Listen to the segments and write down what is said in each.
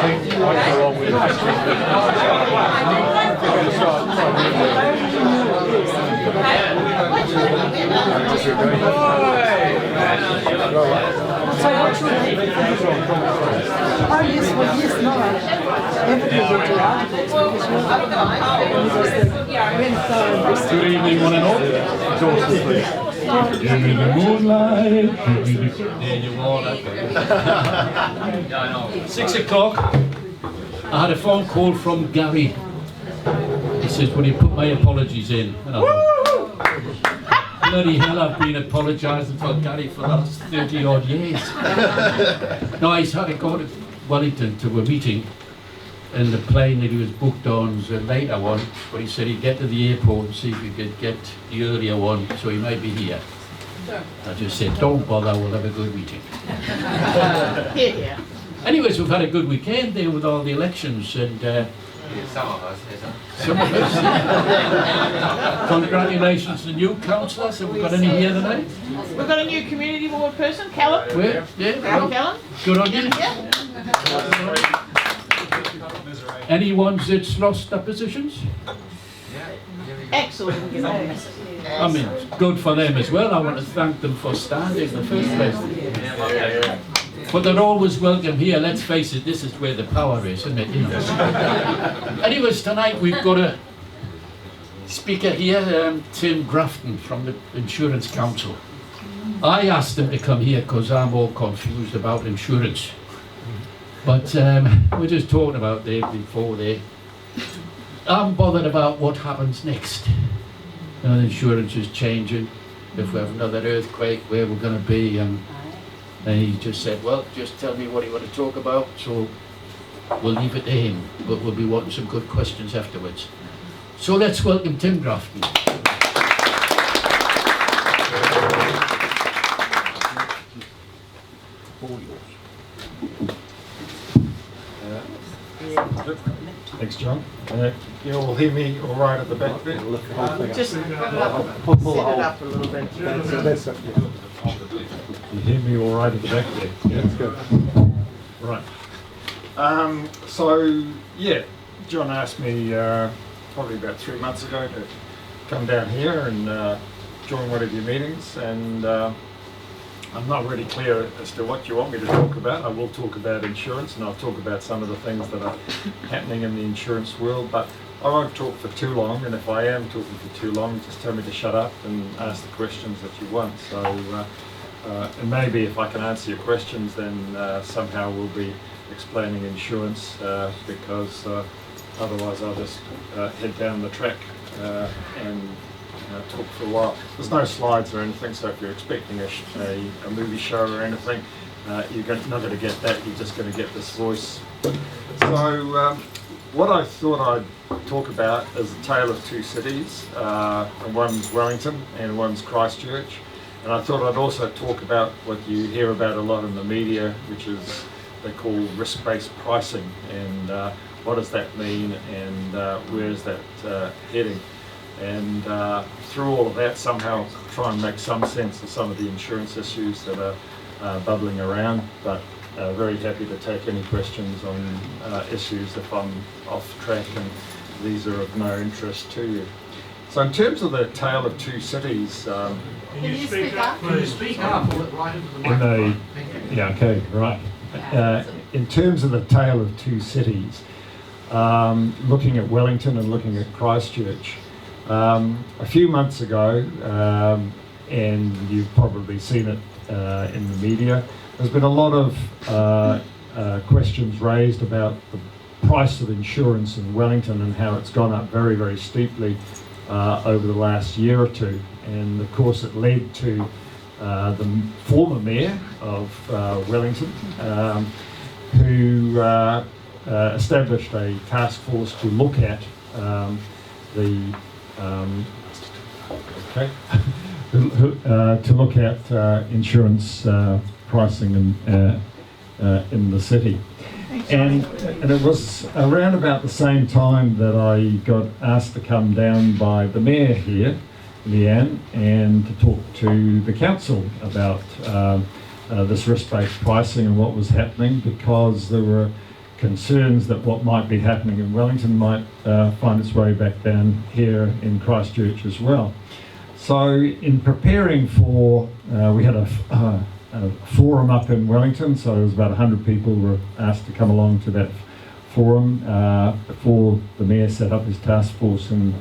think I go on with So what's your name? Oh yes, well yes, no. Everybody will do articles because you're Good evening, one and all. Exhausted, please. Give me the moonlight. There you are. 6 o'clock. I had a phone call from Gary. He says, "Will you put my apologies in?" And I thought, bloody hell, I've been apologising for Gary for the last 30 odd years. No, he's had to go to Wellington to a meeting, and the plane that he was booked on was a later one, but he said he'd get to the airport and see if he could get the earlier one, so he might be here. I just said, don't bother, we'll have a good meeting. Here. Anyways, we've had a good weekend there with all the elections, and Some of us, some of us. Congratulations to new councillors. Have we got any here tonight? We've got a new community board person, Callum. Where? Yeah, well, Callum. good on you. Yeah. Any ones that's lost their positions? Excellent. I mean, good for them as well. I want to thank them for standing in the first place. But they're always welcome here. Let's face it, this is where the power is, isn't it? You know. Anyways, tonight we've got a speaker here, Tim Grafton from the Insurance Council. I asked him to come here because I'm all confused about insurance. But we're just talking about there before there. I'm bothered about what happens next. You know, the insurance is changing. If we have another earthquake, where we're going to be. And he just said, well, just tell me what you want to talk about. So we'll leave it to him. But we'll be wanting some good questions afterwards. So let's welcome Tim Grafton. Thanks, John. You all hear me all right at the back there? Just set it up a little bit. You hear me all right at the back there? Yeah, that's good. Right. So, yeah, John asked me probably about 3 months ago to come down here and join one of your meetings, and I'm not really clear as to what you want me to talk about. I will talk about insurance, and I'll talk about some of the things that are happening in the insurance world, but I won't talk for too long, and if I am talking for too long, just tell me to shut up and ask the questions that you want. So, and maybe if I can answer your questions, then somehow we'll be explaining insurance, because otherwise I'll just head down the track and talk for a while. There's no slides or anything, so if you're expecting a movie show or anything, you're not going to get that, you're just going to get this voice. So what I thought I'd talk about is a tale of two cities, and one's Wellington and one's Christchurch. And I thought I'd also talk about what you hear about a lot in the media, which is they call risk-based pricing, and what does that mean, and where is that heading? And through all of that, somehow try and make some sense of some of the insurance issues that are bubbling around, but very happy to take any questions on issues if I'm off track and these are of no interest to you. So in terms of the tale of two cities, Can you speak up? Can you speak up? Right into the microphone. yeah, okay, right. In terms of the tale of two cities, looking at Wellington and looking at Christchurch, a few months ago, and you've probably seen it in the media, there's been a lot of questions raised about the price of insurance in Wellington and how it's gone up very, very steeply over the last year or two. And of course it led to the former mayor of Wellington, who established a task force to look at insurance pricing in the city. And it was around about the same time that I got asked to come down by the mayor here, Leanne, and to talk to the council about this risk-based pricing and what was happening, because there were concerns that what might be happening in Wellington might find its way back down here in Christchurch as well. So in preparing for, we had a forum up in Wellington, so there was about 100 people were asked to come along to that forum before the Mayor set up his task force in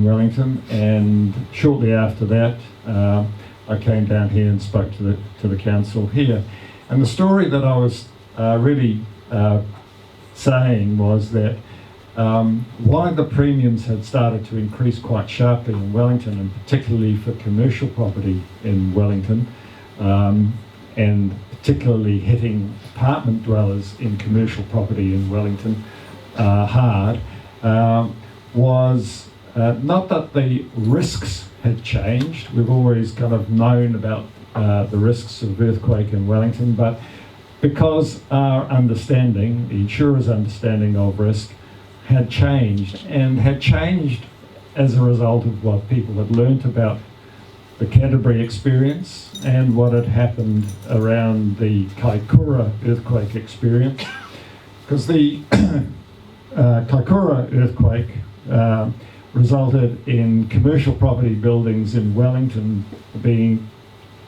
Wellington, and shortly after that I came down here and spoke to the council here. And the story that I was really saying was that why the premiums had started to increase quite sharply in Wellington, and particularly for commercial property in Wellington, and particularly hitting apartment dwellers in commercial property in Wellington hard, was not that the risks had changed. We've always kind of known about the risks of earthquake in Wellington, but because our understanding, the insurer's understanding of risk, had changed, and had changed as a result of what people had learnt about the Canterbury experience and what had happened around the Kaikoura earthquake experience. Because the Kaikoura earthquake resulted in commercial property buildings in Wellington being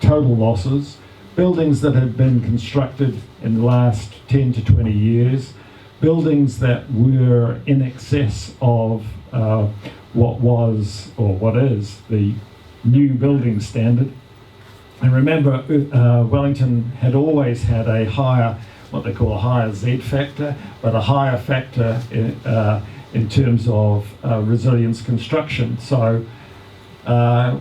total losses, buildings that had been constructed in the last 10 to 20 years, buildings that were in excess of what was, or what is, the new building standard. And remember, Wellington had always had a higher, what they call a higher Z factor, but a higher factor in terms of resilience construction. So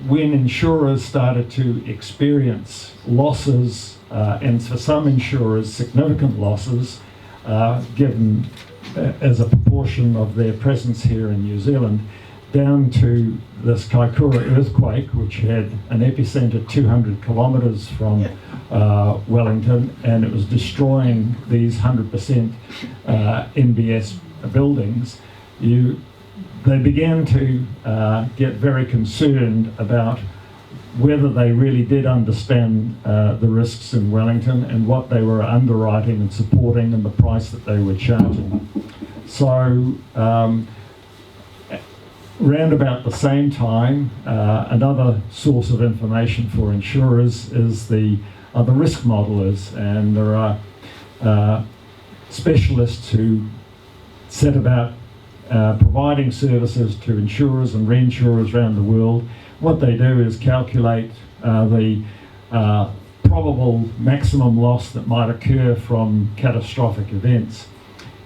when insurers started to experience losses, and for some insurers significant losses, given as a proportion of their presence here in New Zealand, down to this Kaikoura earthquake, which had an epicenter 200 kilometres from Wellington, and it was destroying these 100% NBS buildings. They began to get very concerned about whether they really did understand the risks in Wellington and what they were underwriting and supporting and the price that they were charging. So round about the same time, another source of information for insurers is the risk modelers, and there are specialists who set about providing services to insurers and reinsurers around the world. What they do is calculate the probable maximum loss that might occur from catastrophic events.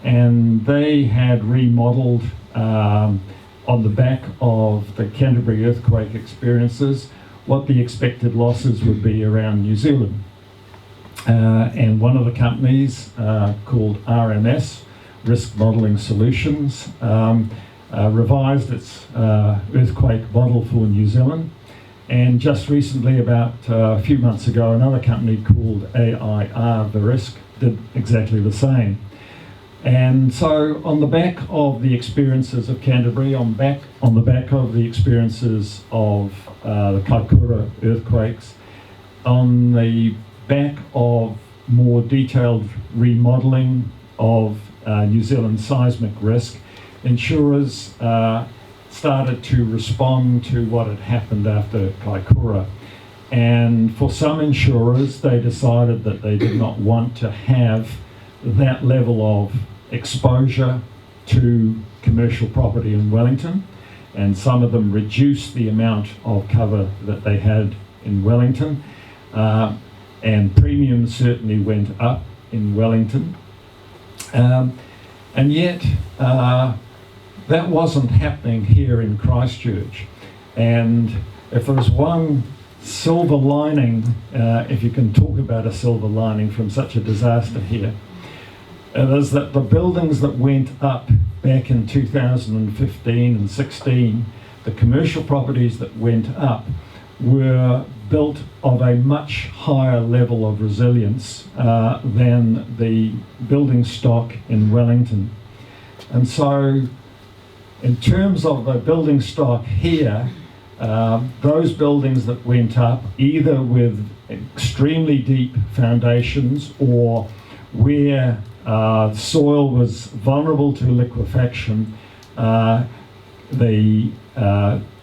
And they had remodeled on the back of the Canterbury earthquake experiences what the expected losses would be around New Zealand. And one of the companies called RMS, Risk Modelling Solutions, revised its earthquake model for New Zealand. And just recently, about a few months ago, another company called AIR The Risk did exactly the same. And so on the back of the experiences of Canterbury, on the back of the experiences of the Kaikoura earthquakes, on the back of more detailed remodelling of New Zealand seismic risk, insurers started to respond to what had happened after Kaikoura. And for some insurers, they decided that they did not want to have that level of exposure to commercial property in Wellington, and some of them reduced the amount of cover that they had in Wellington, and premiums certainly went up in Wellington. And yet, that wasn't happening here in Christchurch. And if there was one silver lining, if you can talk about a silver lining from such a disaster here, it is that the buildings that went up back in 2015 and 16, the commercial properties that went up were built of a much higher level of resilience than the building stock in Wellington. And so in terms of the building stock here, those buildings that went up either with extremely deep foundations or where soil was vulnerable to liquefaction.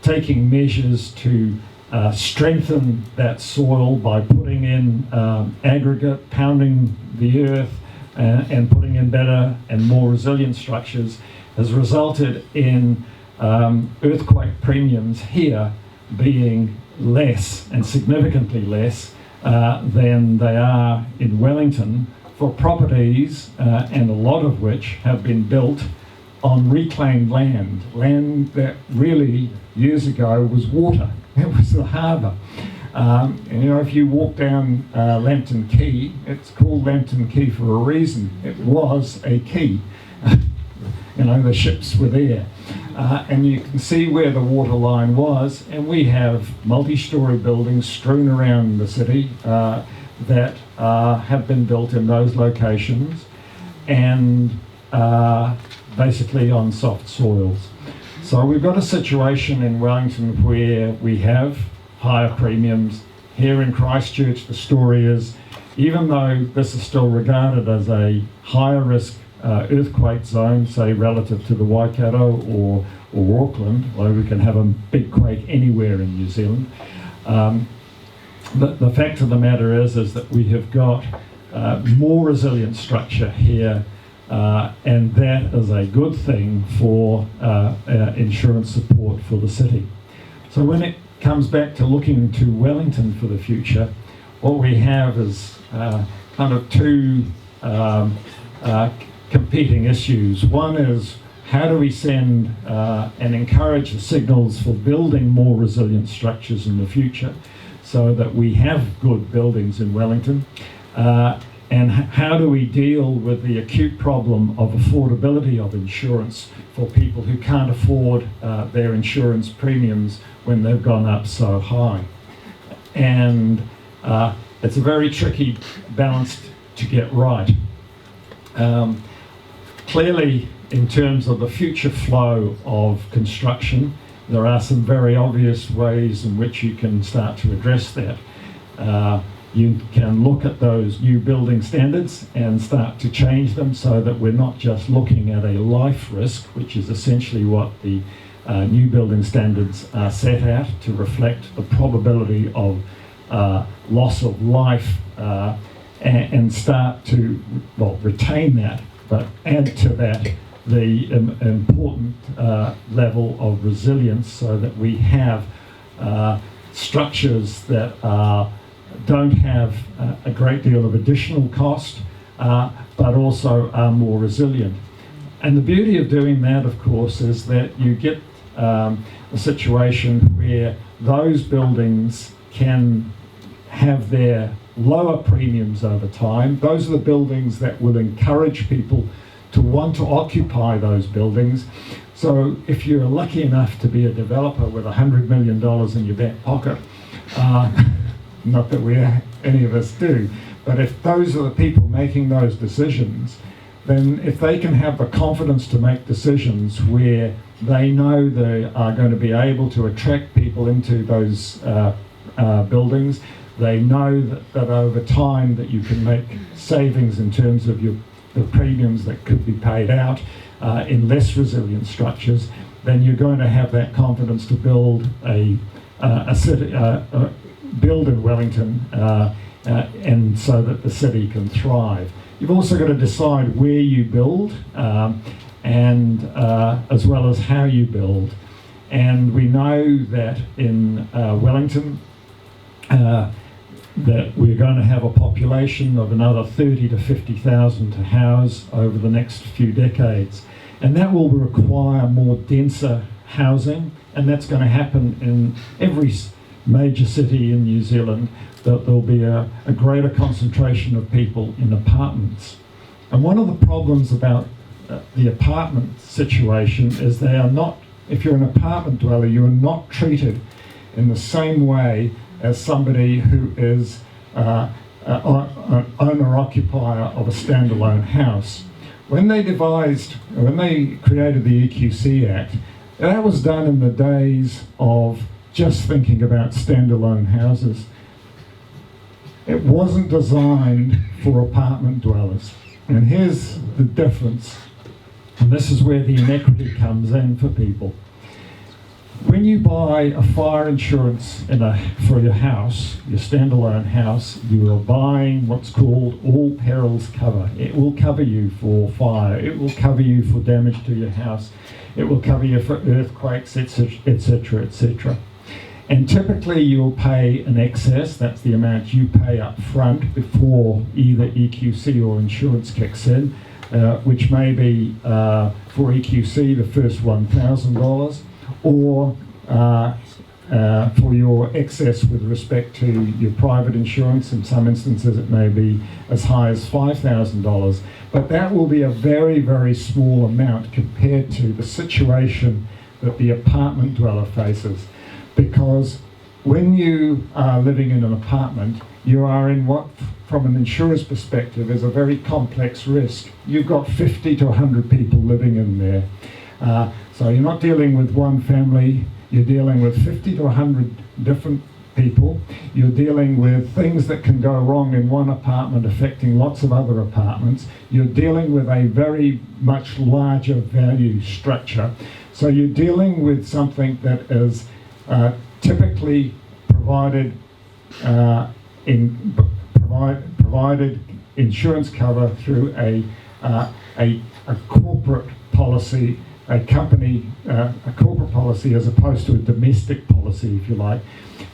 Taking measures to strengthen that soil by putting in aggregate, pounding the earth, and putting in better and more resilient structures has resulted in earthquake premiums here being less, and significantly less, than they are in Wellington for properties, and a lot of which have been built on reclaimed land that really years ago was water. It was the harbour. And, you know, if you walk down Lambton Quay, it's called Lambton Quay for a reason. It was a quay. You know, the ships were there. And you can see where the water line was, and we have multi-storey buildings strewn around the city that have been built in those locations, and basically on soft soils. So we've got a situation in Wellington where we have higher premiums. Here in Christchurch, the story is, even though this is still regarded as a higher risk earthquake zone, say relative to the Waikato or Auckland, although we can have a big quake anywhere in New Zealand, the fact of the matter is that we have got more resilient structure here, and that is a good thing for insurance support for the city. So when it comes back to looking to Wellington for the future, what we have is kind of two competing issues. One is, how do we send and encourage the signals for building more resilient structures in the future so that we have good buildings in Wellington? And how do we deal with the acute problem of affordability of insurance for people who can't afford their insurance premiums when they've gone up so high? And it's a very tricky balance to get right. Clearly, in terms of the future flow of construction, there are some very obvious ways in which you can start to address that. You can look at those new building standards and start to change them so that we're not just looking at a life risk, which is essentially what the new building standards are set at, to reflect the probability of loss of life, and start to, well, retain that, but add to that the important level of resilience so that we have structures that don't have a great deal of additional cost, but also are more resilient. And the beauty of doing that, of course, is that you get a situation where those buildings can have their lower premiums over time. Those are the buildings that will encourage people to want to occupy those buildings. So if you're lucky enough to be a developer with $100 million in your back pocket, not that any of us do, but if those are the people making those decisions, then if they can have the confidence to make decisions where they know they are going to be able to attract people into those buildings, they know that over time that you can make savings in terms of the premiums that could be paid out in less resilient structures, then you're going to have that confidence to build a city, build in Wellington, and so that the city can thrive. You've also got to decide where you build, and as well as how you build. And we know that in Wellington, that we're going to have a population of another 30 to 50,000 to house over the next few decades. And that will require more denser housing, and that's going to happen in every major city in New Zealand, that there'll be a greater concentration of people in apartments. And one of the problems about the apartment situation is they are not, if you're an apartment dweller, you are not treated in the same way as somebody who is an owner-occupier of a standalone house. When they created the EQC Act, that was done in the days of just thinking about standalone houses. It wasn't designed for apartment dwellers. And here's the difference, and this is where the inequity comes in for people. When you buy a fire insurance for your house, your standalone house, you are buying what's called all perils cover. It will cover you for fire, it will cover you for damage to your house, it will cover you for earthquakes, etc., etc., etc. And typically you'll pay an excess, that's the amount you pay up front before either EQC or insurance kicks in, which may be for EQC the first $1,000, or for your excess with respect to your private insurance. In some instances it may be as high as $5,000, but that will be a very, very small amount compared to the situation that the apartment dweller faces. Because when you are living in an apartment, you are in what, from an insurer's perspective, is a very complex risk. You've got 50 to 100 people living in there. So you're not dealing with one family, you're dealing with 50 to 100 different people. You're dealing with things that can go wrong in one apartment affecting lots of other apartments. You're dealing with a very much larger value structure. So you're dealing with something that is typically provided provided insurance cover through a corporate policy, a company, a corporate policy, as opposed to a domestic policy, if you like.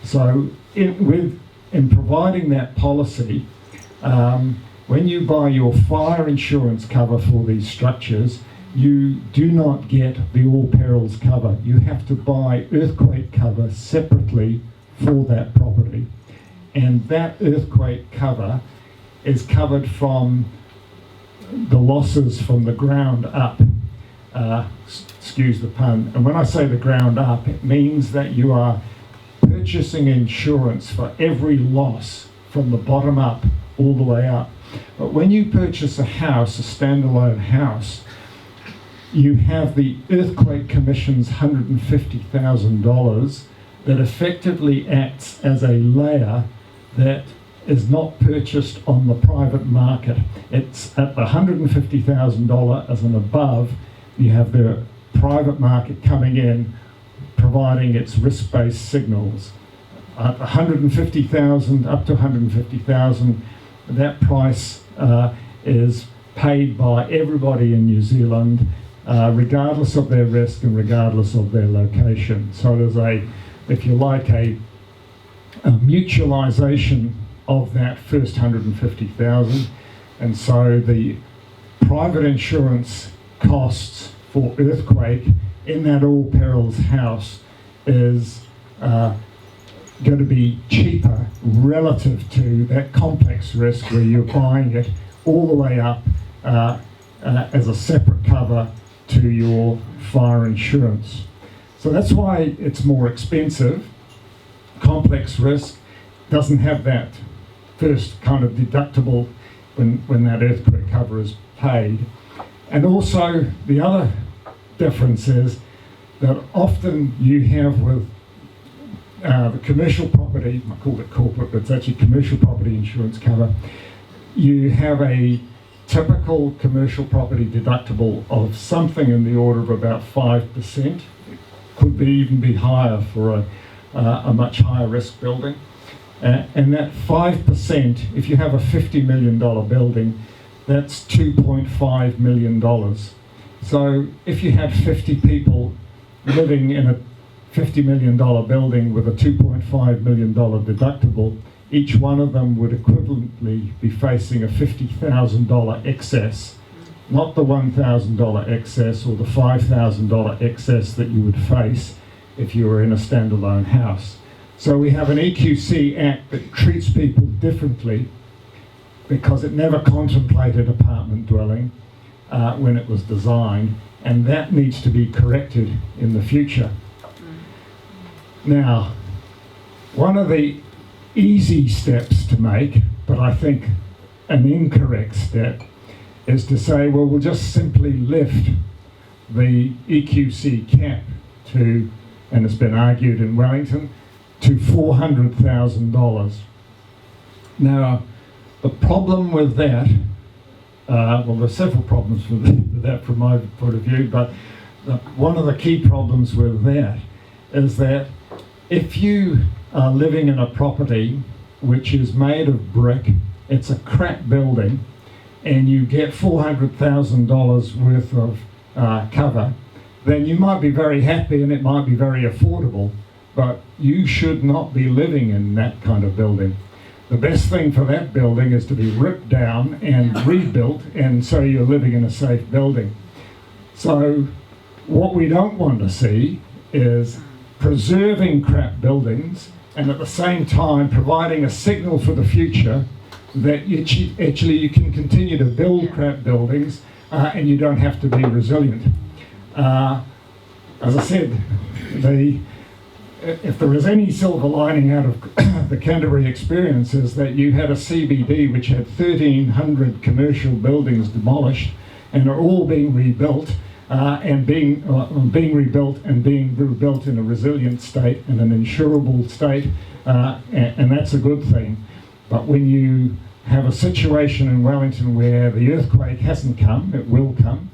So in providing that policy, when you buy your fire insurance cover for these structures, you do not get the all perils cover. You have to buy earthquake cover separately for that property. And that earthquake cover is covered from the losses from the ground up. Excuse the pun. And when I say the ground up, it means that you are purchasing insurance for every loss from the bottom up all the way up. But when you purchase a house, a standalone house, you have the Earthquake Commission's $150,000 that effectively acts as a layer that is not purchased on the private market. It's at the $150,000 as an above. You have the private market coming in, providing its risk-based signals. At 150,000 up to 150,000, that price is paid by everybody in New Zealand, regardless of their risk and regardless of their location. So there's a, if you like, a mutualisation of that first 150,000, and so the private insurance costs for earthquake in that all perils house is going to be cheaper relative to that complex risk where you're buying it all the way up as a separate cover to your fire insurance. So that's why it's more expensive. Complex risk doesn't have that first kind of deductible when that earthquake cover is paid. And also the other difference is that often you have with the commercial property, I call it corporate, but it's actually commercial property insurance cover, you have a typical commercial property deductible of something in the order of about 5%. It could be even be higher for a much higher risk building. And that 5%, if you have a $50 million building, that's $2.5 million. So if you had 50 people living in a $50 million building with a $2.5 million deductible, each one of them would equivalently be facing a $50,000 excess, not the $1,000 excess or the $5,000 excess that you would face if you were in a standalone house. So we have an EQC Act that treats people differently because it never contemplated apartment dwelling when it was designed, and that needs to be corrected in the future. Now, one of the easy steps to make, but I think an incorrect step, is to say, well, we'll just simply lift the EQC cap to, and it's been argued in Wellington, to $400,000. Now, the problem with that well, there's several problems with that from my point of view, but one of the key problems with that is that if you are living in a property which is made of brick, it's a crap building, and you get $400,000 worth of cover, then you might be very happy and it might be very affordable, but you should not be living in that kind of building. The best thing for that building is to be ripped down and rebuilt, and so you're living in a safe building. So what we don't want to see is preserving crap buildings and at the same time providing a signal for the future that actually you can continue to build crap buildings and you don't have to be resilient. As I said, if there is any silver lining out of the Canterbury experience, is that you had a CBD which had 1,300 commercial buildings demolished and are all being rebuilt and being rebuilt in a resilient state and an insurable state, and that's a good thing. But when you have a situation in Wellington where the earthquake hasn't come, it will come,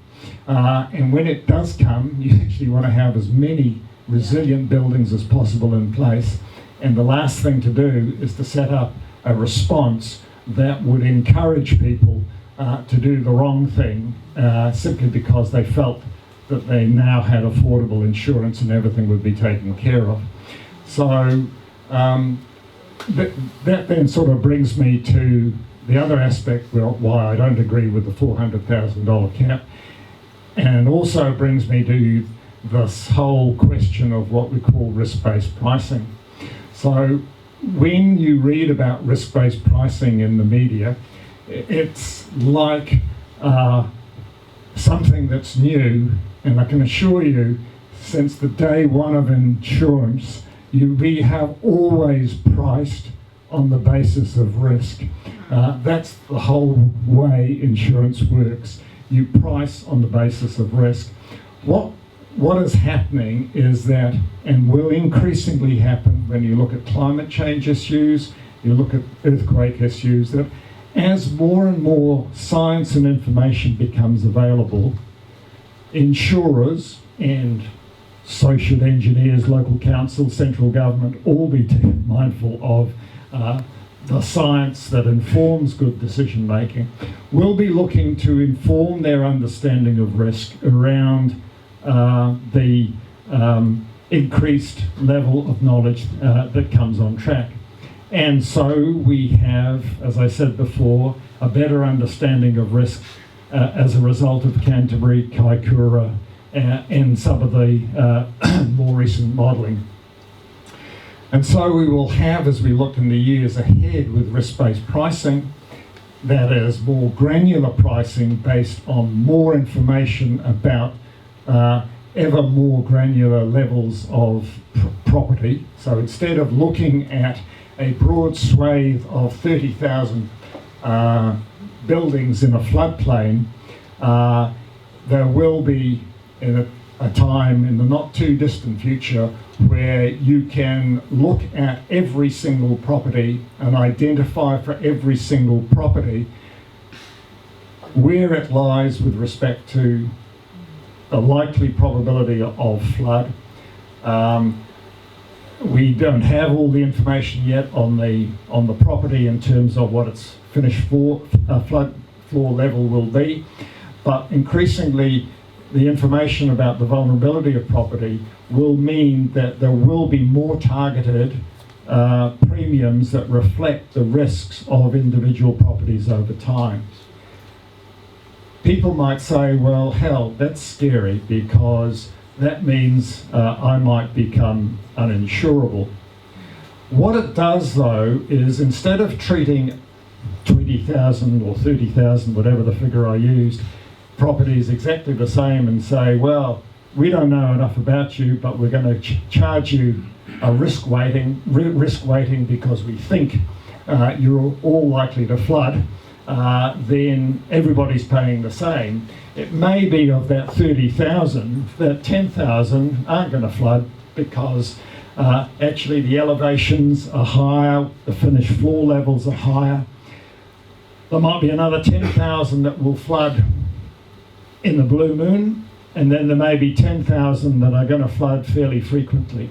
and when it does come, you actually want to have as many resilient buildings as possible in place, and the last thing to do is to set up a response that would encourage people to do the wrong thing simply because they felt that they now had affordable insurance and everything would be taken care of. So that then sort of brings me to the other aspect why I don't agree with the $400,000 cap, and also brings me to this whole question of what we call risk-based pricing. So when you read about risk-based pricing in the media, it's like something that's new, and I can assure you, since the day one of insurance, we have always priced on the basis of risk. That's the whole way insurance works. You price on the basis of risk. What is happening is that, and will increasingly happen when you look at climate change issues, you look at earthquake issues, that as more and more science and information becomes available, insurers and so should engineers, local councils, central government, all be mindful of the science that informs good decision making. Will be looking to inform their understanding of risk around the increased level of knowledge that comes on track. And so we have, as I said before, a better understanding of risk as a result of Canterbury, Kaikoura, and some of the more recent modelling. And so we will have, as we look in the years ahead with risk-based pricing, that is more granular pricing based on more information about ever more granular levels of property. So instead of looking at a broad swathe of 30,000 buildings in a floodplain, there will be in a time in the not too distant future where you can look at every single property and identify for every single property where it lies with respect to the likely probability of flood. We don't have all the information yet on the property in terms of what its finished flood floor level will be, but increasingly the information about the vulnerability of property will mean that there will be more targeted premiums that reflect the risks of individual properties over time. People might say, well, hell, that's scary because that means I might become uninsurable. What it does, though, is instead of treating 20,000 or 30,000, whatever the figure I used, properties exactly the same and say, well, we don't know enough about you, but we're going to charge you a risk weighting because we think you're all likely to flood, then everybody's paying the same. It may be of that 30,000, that 10,000 aren't going to flood because actually the elevations are higher, the finished floor levels are higher. There might be another 10,000 that will flood in the blue moon, and then there may be 10,000 that are going to flood fairly frequently.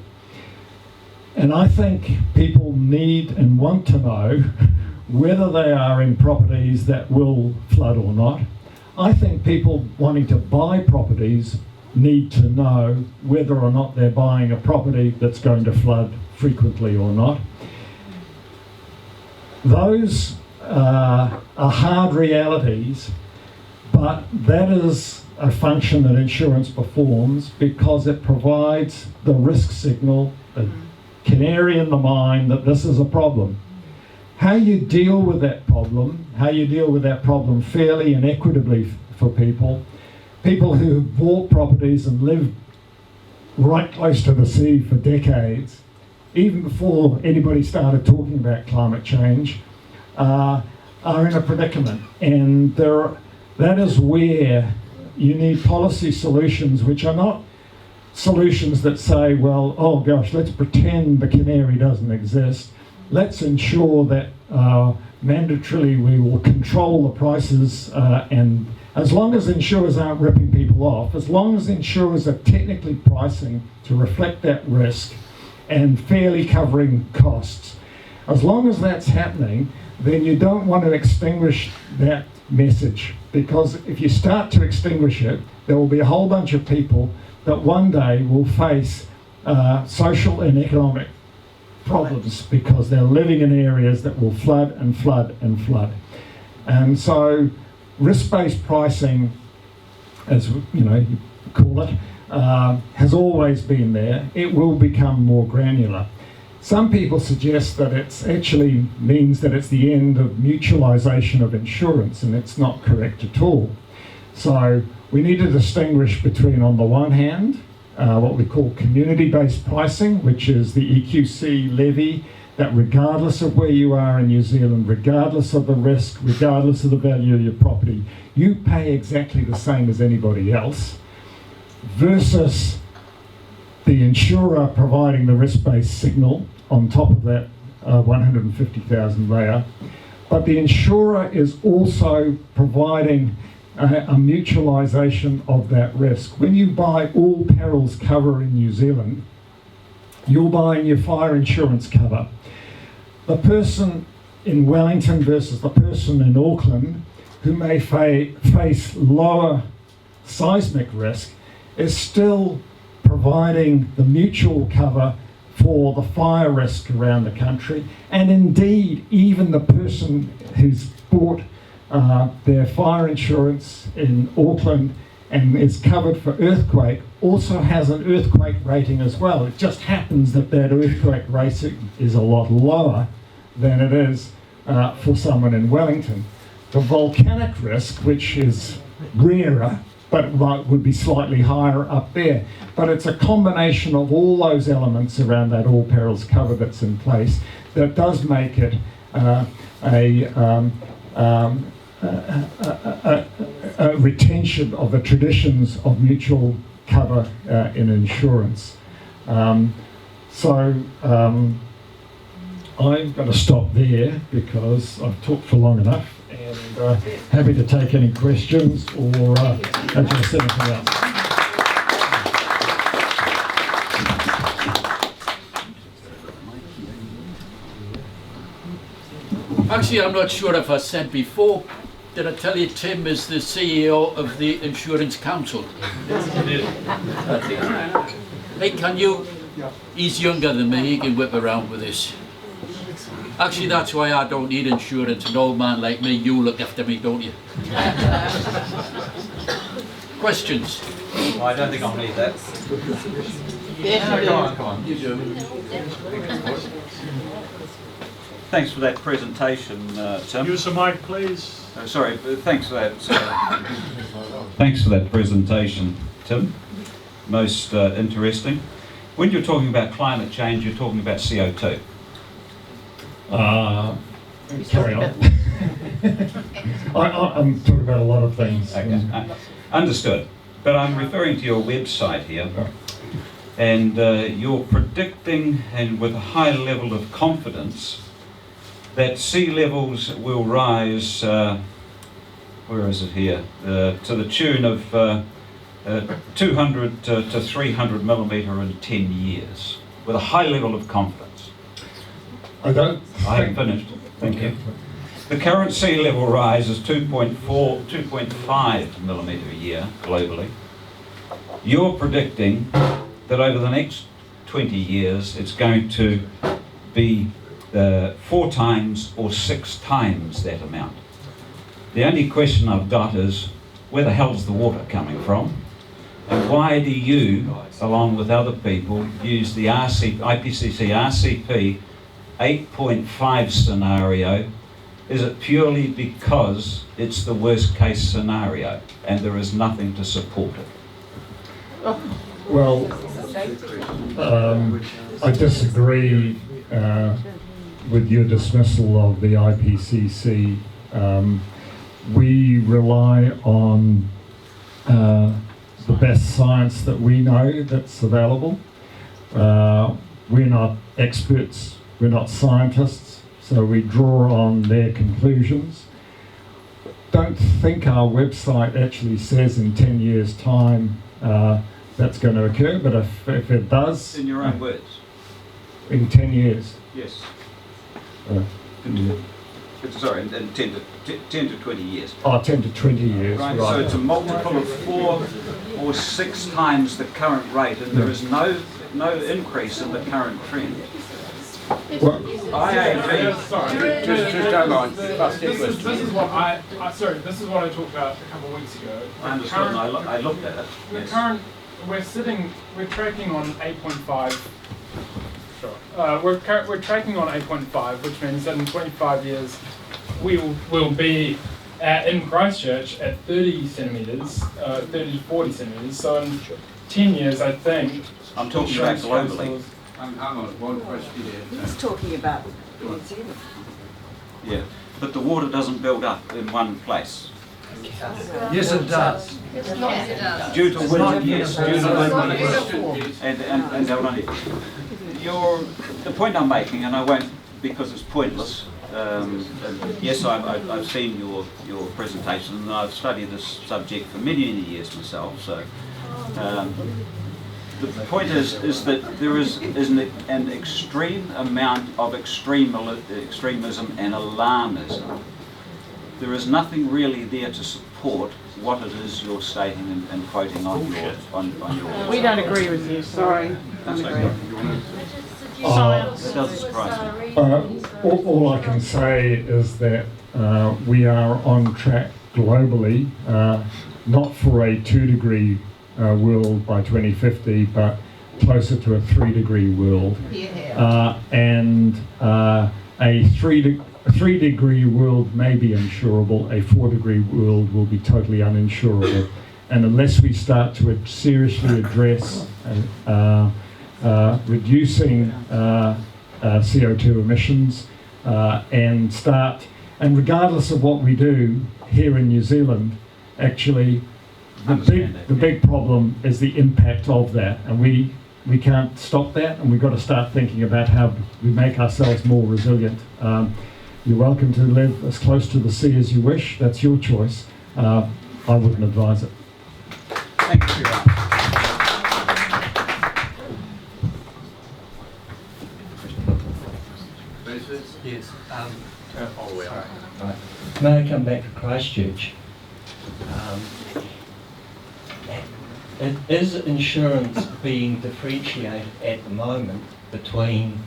And I think people need and want to know whether they are in properties that will flood or not. I think people wanting to buy properties need to know whether or not they're buying a property that's going to flood frequently or not. Those are hard realities, but that is a function that insurance performs because it provides the risk signal, a canary in the mine that this is a problem. How you deal with that problem fairly and equitably for people who have bought properties and lived right close to the sea for decades, even before anybody started talking about climate change, are in a predicament. And that is where you need policy solutions which are not solutions that say, well, oh gosh, let's pretend the canary doesn't exist. Let's ensure that mandatorily we will control the prices, and as long as insurers aren't ripping people off, as long as insurers are technically pricing to reflect that risk and fairly covering costs, as long as that's happening, then you don't want to extinguish that message, because if you start to extinguish it, there will be a whole bunch of people that one day will face social and economic problems because they're living in areas that will flood and flood and flood. And so risk-based pricing, as you call it, has always been there. It will become more granular. Some people suggest that it actually means that it's the end of mutualisation of insurance, and it's not correct at all. So we need to distinguish between, on the one hand, what we call community-based pricing, which is the EQC levy, that regardless of where you are in New Zealand, regardless of the risk, regardless of the value of your property, you pay exactly the same as anybody else, versus the insurer providing the risk-based signal on top of that 150,000 layer. But the insurer is also providing a mutualisation of that risk. When you buy all perils cover in New Zealand, you're buying your fire insurance cover. The person in Wellington versus the person in Auckland who may face lower seismic risk is still providing the mutual cover for the fire risk around the country. And indeed, even the person who's bought their fire insurance in Auckland and is covered for earthquake also has an earthquake rating as well. It just happens that that earthquake rating is a lot lower than it is for someone in Wellington. The volcanic risk, which is rarer, but would be slightly higher up there. But it's a combination of all those elements around that all perils cover that's in place that does make it a retention of the traditions of mutual cover in insurance. I'm going to stop there because I've talked for long enough, and happy to take any questions or address anything else. Actually, I'm not sure if I said before, did I tell you Tim is the CEO of the Insurance Council? Hey, can you? He's younger than me, he can whip around with this. Actually, that's why I don't need insurance. An old man like me, you look after me, don't you? Questions? Well, I don't think I'll need that. Yeah, Come on. You do. Thanks for that presentation, Tim. Use the mic, please. Sorry, thanks for that. Thanks for that presentation, Tim. Most interesting. When you're talking about climate change, you're talking about CO2. Carry on. I'm talking about a lot of things. Okay. Understood. But I'm referring to your website here, and you're predicting, and with a high level of confidence, that sea levels will rise, where is it here, to the tune of 200 to 300 millimetre in 10 years, with a high level of confidence. I don't. I haven't finished, thank you. The current sea level rise is 2.5 millimetre a year globally. You're predicting that over the next 20 years it's going to be 4 times or 6 times that amount. The only question I've got is, where the hell's the water coming from? And why do you, along with other people, use the IPCC RCP 8.5 scenario? Is it purely because it's the worst case scenario and there is nothing to support it? Well, I disagree with your dismissal of the IPCC. We rely on the best science that we know that's available. We're not experts, we're not scientists, so we draw on their conclusions. Don't think our website actually says in 10 years' time that's going to occur, but if it does... In your own words. In 10 years. Yes. Uh, Sorry, in 10 to 20 years. Oh, 10 to 20 years, Right. right. So it's a multiple of 4 or 6 times the current rate, and there is no increase in the current trend. Well, IAG. Sorry, just hold on. This is what this is what I talked about a couple of weeks ago. I understood, and I looked at it. The Yes. current, we're tracking on 8.5. Sure. We're tracking on 8.5, which means that in 25 years we'll be in Christchurch at 30 centimetres, 30 to 40 centimetres. So in 10 years, I think. I'm talking about globally. Hang on, one question here. He's talking about New Zealand. Yeah, but the water doesn't build up in one place. Yes, it does. Due to wind, yes, due to wind, yes. And the point I'm making, and I won't, because it's pointless, and yes, I've seen your presentation, and I've studied this subject for many years myself, so the point is that there is an extreme amount of extremism and alarmism. There is nothing really there to support what it is you're stating and quoting on your We don't agree with you, sorry. That's Don't okay. agree. That doesn't surprise me. all I can say is that we are on track globally, not for a 2-degree world by 2050, but closer to a 3-degree world. And a 3-degree world may be insurable, a 4-degree world will be totally uninsurable. And unless we start to seriously address reducing CO2 emissions and regardless of what we do here in New Zealand, actually the big problem is the impact of that, and we can't stop that, and we've got to start thinking about how we make ourselves more resilient. You're welcome to live as close to the sea as you wish, that's your choice. I wouldn't advise it. Thank you. Yes. May I come back to Christchurch? Is insurance being differentiated at the moment between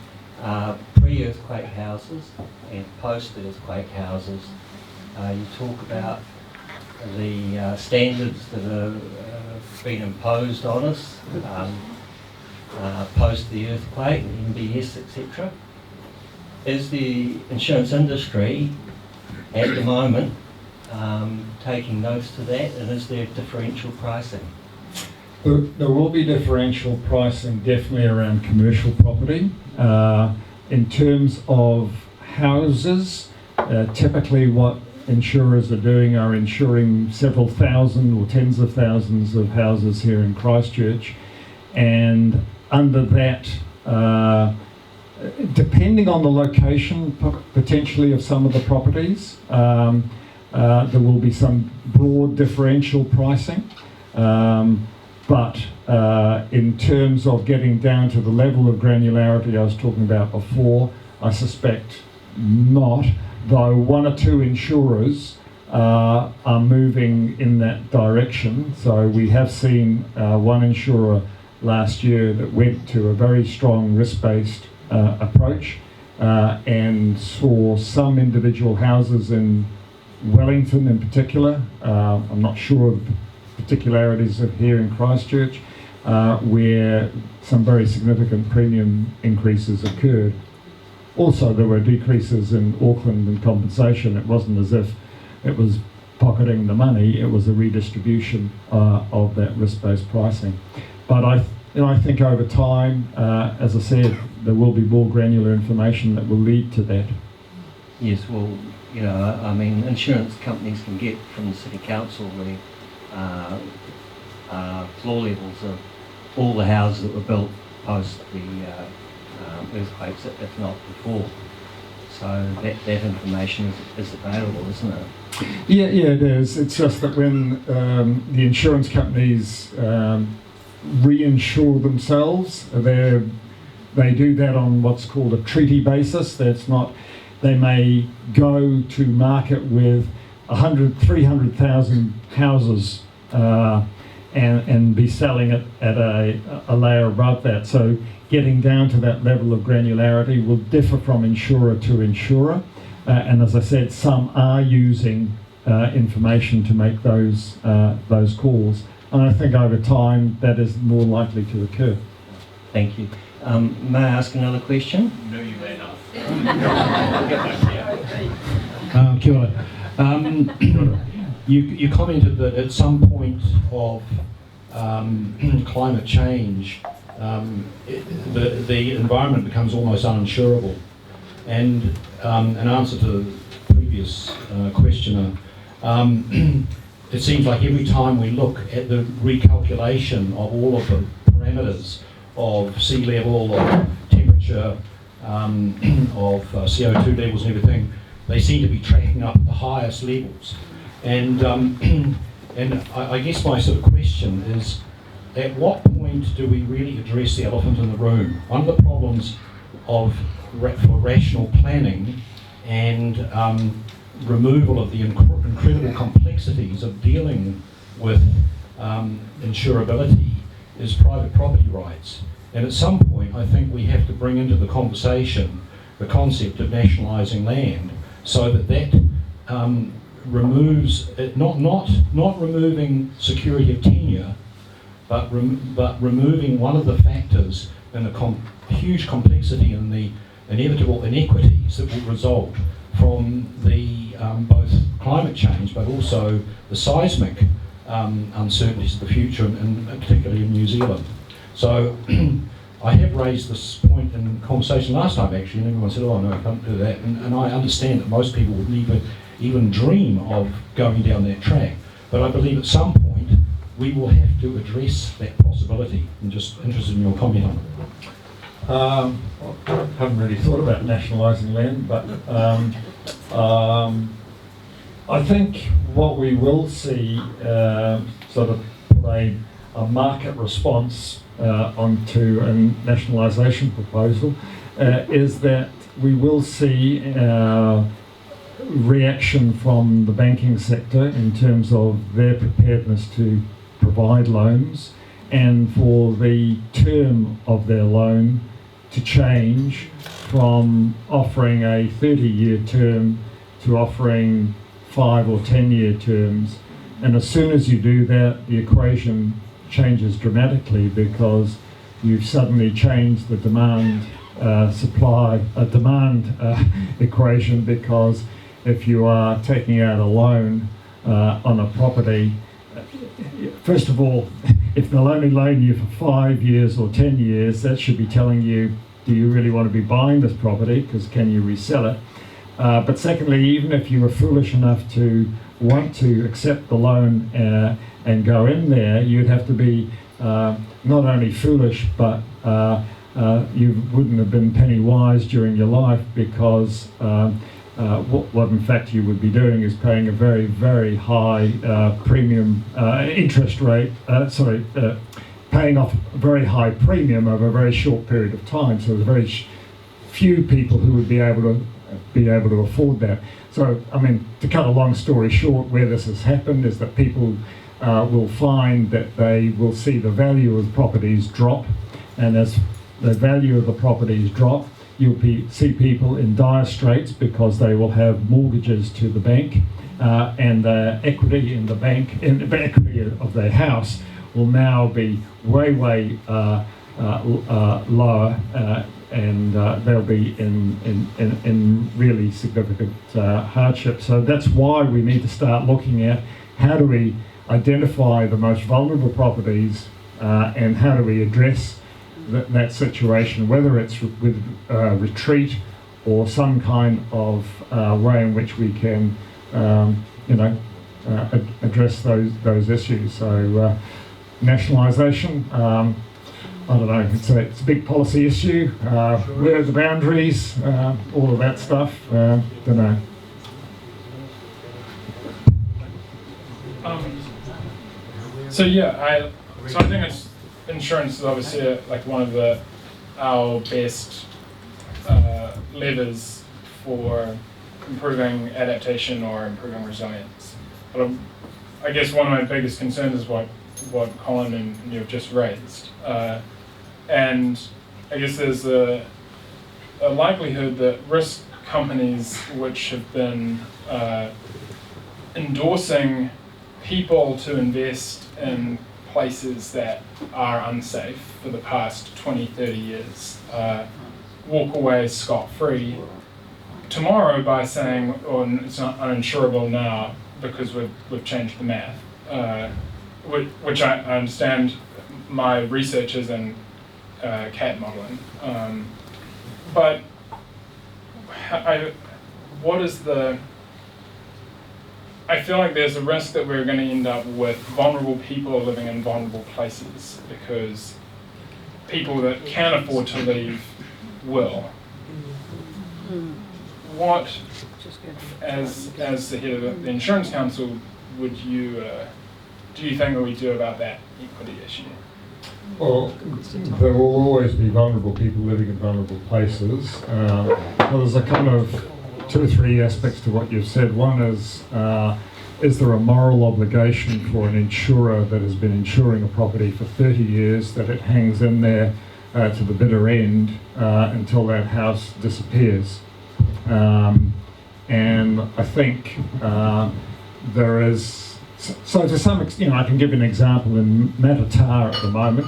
pre-earthquake houses and post-earthquake houses? You talk about the standards that have been imposed on us post the earthquake, MBS, etc. Is the insurance industry at the moment taking notice to that, and is there differential pricing? There will be differential pricing definitely around commercial property. In terms of houses, typically what insurers are doing are insuring several thousand or tens of thousands of houses here in Christchurch, and under that depending on the location potentially of some of the properties, there will be some broad differential pricing. But in terms of getting down to the level of granularity I was talking about before, I suspect not, though one or two insurers are moving in that direction. So we have seen one insurer last year that went to a very strong risk-based approach and saw some individual houses in Wellington in particular, I'm not sure of the particularities of here in Christchurch, where some very significant premium increases occurred. Also, there were decreases in Auckland in compensation. It wasn't as if it was pocketing the money, it was a redistribution of that risk-based pricing. But I think over time, as I said, there will be more granular information that will lead to that. Yes, well, you know, I mean, insurance companies can get from the City Council the floor levels of all the houses that were built post the earthquakes, if not before. So that information is available, isn't it? Yeah, it is. It's just that when the insurance companies reinsure themselves, they do that on what's called a treaty basis. That's not, they may go to market with 300,000 houses and be selling it at a layer above that. So getting down to that level of granularity will differ from insurer to insurer. And as I said, some are using information to make those calls. And I think over time that is more likely to occur. Thank you. May I ask another question? No, you may not. Kia ora. You commented that at some point of climate change, the environment becomes almost uninsurable. And in answer to the previous questioner, it seems like every time we look at the recalculation of all of the parameters of sea level, of temperature, of CO2 levels and everything, they seem to be tracking up at the highest levels. And I guess my sort of question is, at what point do we really address the elephant in the room? One of the problems for rational planning and removal of the incredible complexities of dealing with insurability is private property rights. And at some point, I think we have to bring into the conversation the concept of nationalising land, so that removes not removing security of tenure, but removing one of the factors in the huge complexity and the inevitable inequities that will result from the both climate change, but also the seismic uncertainties of the future, and particularly in New Zealand. So I have raised this point in conversation last time actually, and everyone said, oh no, I can't do that. And I understand that most people would never even dream of going down that track. But I believe at some point we will have to address that possibility. I'm just interested in your comment on it. I haven't really thought about nationalising land, but I think what we will see sort of a market response onto a nationalisation proposal is that we will see reaction from the banking sector in terms of their preparedness to provide loans, and for the term of their loan to change from offering a 30-year term to offering 5 or 10-year terms. And as soon as you do that, the equation changes dramatically, because you've suddenly changed the demand equation, because if you are taking out a loan on a property, first of all, if they'll only loan you for 5 years or 10 years, that should be telling you, do you really want to be buying this property, because can you resell it? But secondly, even if you were foolish enough to want to accept the loan and go in there, you'd have to be not only foolish, but you wouldn't have been penny wise during your life, because what in fact you would be doing is paying a very, very high premium interest rate, paying off a very high premium over a very short period of time. So there's very few people who would be able to afford that. So, I mean, to cut a long story short, where this has happened is that people will find that they will see the value of properties drop, and as the value of the properties drop, you'll see people in dire straits because they will have mortgages to the bank, and the equity in the bank, the equity of their house, will now be way lower, and they'll be in really significant hardship. So that's why we need to start looking at how do we identify the most vulnerable properties, and how do we address that situation, whether it's with retreat or some kind of way in which we can, address those issues. So nationalisation, I don't know, it's a big policy issue. Where are the boundaries? All of that stuff. Don't know. So I think insurance is obviously like one of our best levers for improving adaptation or improving resilience. But I guess one of my biggest concerns is what Colin and you have just raised. And I guess there's a likelihood that risk companies which have been endorsing people to invest in places that are unsafe for the past 20, 30 years walk away scot-free tomorrow by saying, oh, it's not uninsurable now because we've changed the math, which I understand my research is in CAT modeling. But I feel like there's a risk that we're going to end up with vulnerable people living in vulnerable places because people that can afford to leave will. What, as the head of the Insurance Council, do you think that we do about that equity issue? Well, there will always be vulnerable people living in vulnerable places. Well, there's a kind of 2 or 3 aspects to what you've said. One is there a moral obligation for an insurer that has been insuring a property for 30 years that it hangs in there to the bitter end until that house disappears? And I think there is, so to some extent, I can give you an example in Matatar at the moment.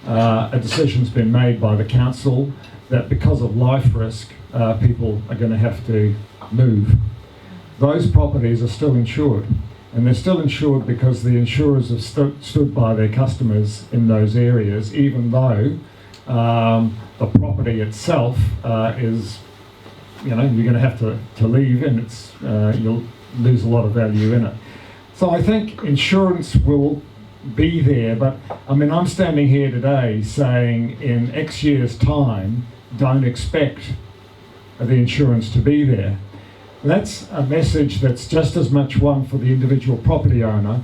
A decision's been made by the council that because of life risk, people are going to have to move. Those properties are still insured, and they're still insured because the insurers have stood by their customers in those areas, even though the property itself is, you're going to have to leave, and it's you'll lose a lot of value in it. So I think insurance will be there, but I mean, I'm standing here today saying in X years' time, don't expect the insurance to be there. That's a message that's just as much one for the individual property owner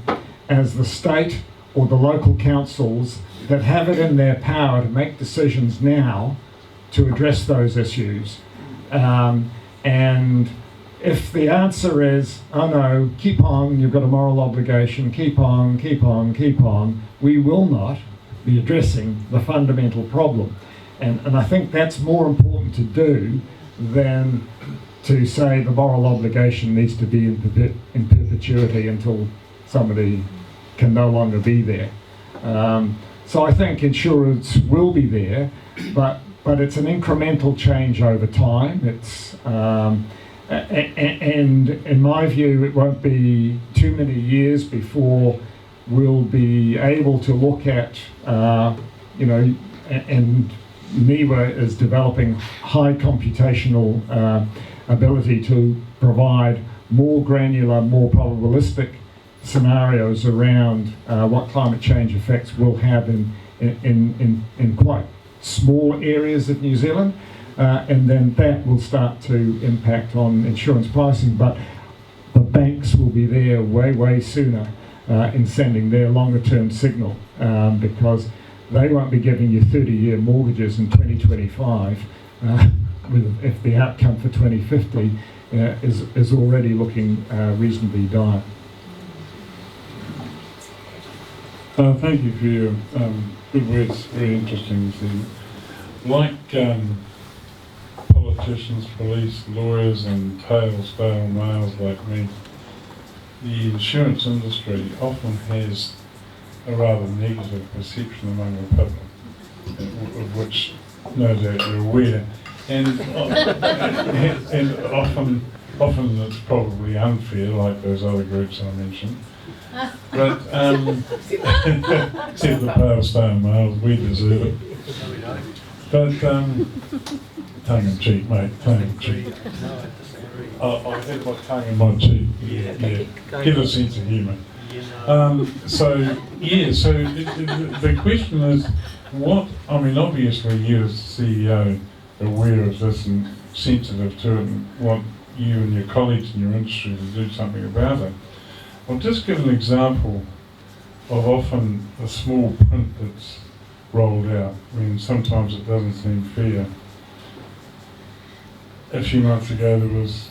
as the state or the local councils that have it in their power to make decisions now to address those issues. And if the answer is, oh no, keep on, you've got a moral obligation, keep on, we will not be addressing the fundamental problem. And I think that's more important to do than to say the moral obligation needs to be in perpetuity until somebody can no longer be there. So I think insurance will be there, but it's an incremental change over time. It's and in my view, it won't be too many years before we'll be able to look at, and NIWA is developing high computational ability to provide more granular, more probabilistic scenarios around what climate change effects will have in quite small areas of New Zealand, and then that will start to impact on insurance pricing. But the banks will be there way sooner in sending their longer term signal, because they won't be giving you 30-year mortgages in 2025 if the outcome for 2050 is already looking reasonably dire. Thank you for your good words, very interesting this evening. Like politicians, police, lawyers and pale, stale males like me, the insurance industry often has a rather negative perception among the public, of which no doubt you're aware, and often it's probably unfair, like those other groups I mentioned. But except the pale stale males, we deserve it. But tongue in cheek, mate, tongue in cheek. I had my tongue in my cheek. Yeah. Get a sense of humour. So the question is, obviously you as CEO are aware of this and sensitive to it and want you and your colleagues in your industry to do something about it. I'll just give an example of often a small print that's rolled out. I mean, sometimes it doesn't seem fair. A few months ago there was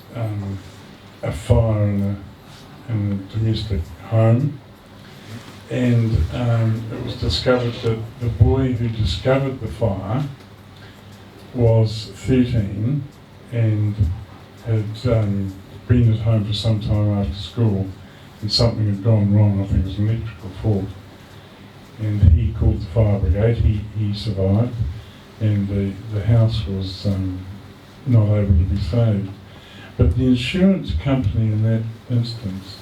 a fire in a domestic home, and it was discovered that the boy who discovered the fire was 13 and had been at home for some time after school, and something had gone wrong. I think it was an electrical fault, and he called the fire brigade. He survived, and the house was not able to be saved. But the insurance company in that instance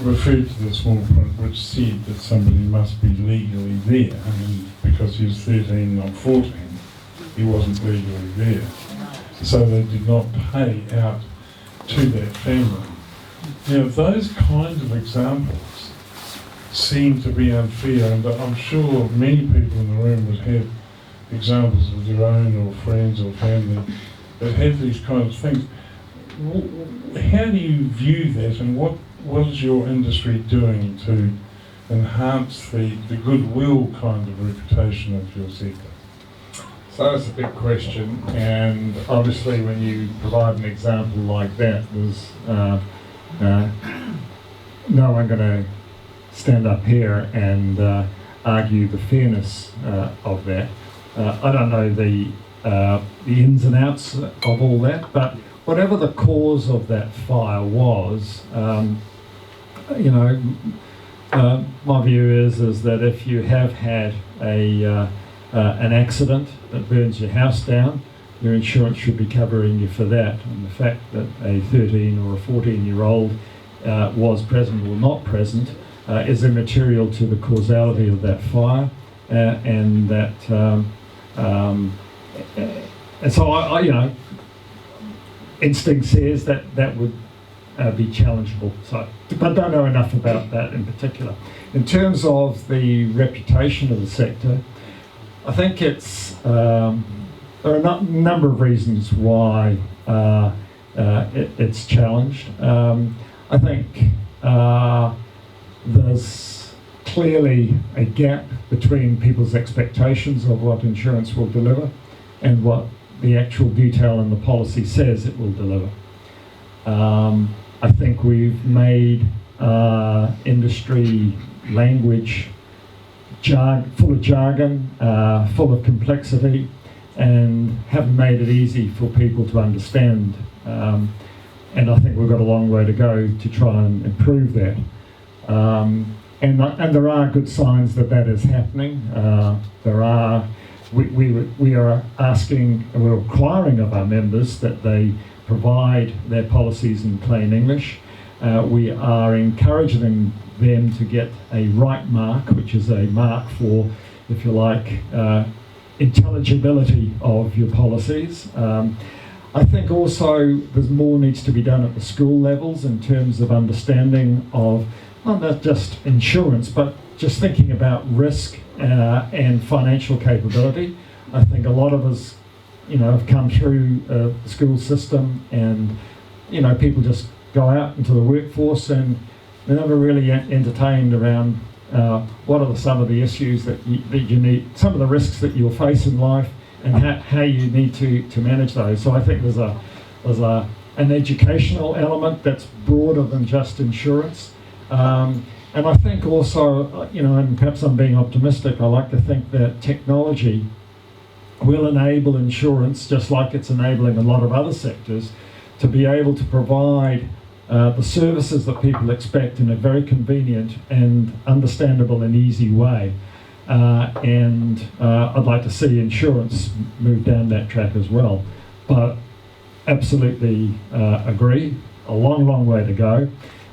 referred to the small print which said that somebody must be legally there. I mean, because he was 13, not 14, he wasn't legally there. So they did not pay out to that family. Now, those kinds of examples seem to be unfair, and I'm sure many people in the room would have examples of their own or friends or family that have these kinds of things. How do you view that, and what is your industry doing to enhance the goodwill kind of reputation of your sector? So that's a big question, and obviously when you provide an example like that, there's no one going to stand up here and argue the fairness of that. I don't know the ins and outs of all that, but whatever the cause of that fire was, my view is that if you have had an accident that burns your house down, your insurance should be covering you for that. And the fact that a 13 or a 14-year-old was present or not present is immaterial to the causality of that fire, and that and so instinct says that would be challengeable. So, but I don't know enough about that in particular. In terms of the reputation of the sector, I think it's there are a number of reasons why it's challenged. I think there's clearly a gap between people's expectations of what insurance will deliver and what the actual detail in the policy says it will deliver. I think we've made industry language full of jargon, full of complexity, and haven't made it easy for people to understand. And I think we've got a long way to go to try and improve that. And there are good signs that is happening. We are asking, we're requiring of our members that they provide their policies in plain English. We are encouraging them to get a right mark, which is a mark for, if you like, intelligibility of your policies. I think also there's more needs to be done at the school levels in terms of understanding of not just insurance, but just thinking about risk and financial capability. I think a lot of us, have come through the school system, and people just go out into the workforce and they're never really entertained around what are some of the issues that you need, some of the risks that you'll face in life, and how you need to manage those. So I think there's an educational element that's broader than just insurance. And I think also, and perhaps I'm being optimistic, I like to think that technology will enable insurance, just like it's enabling a lot of other sectors, to be able to provide the services that people expect in a very convenient and understandable and easy way. And I'd like to see insurance move down that track as well. But absolutely agree, a long, long way to go.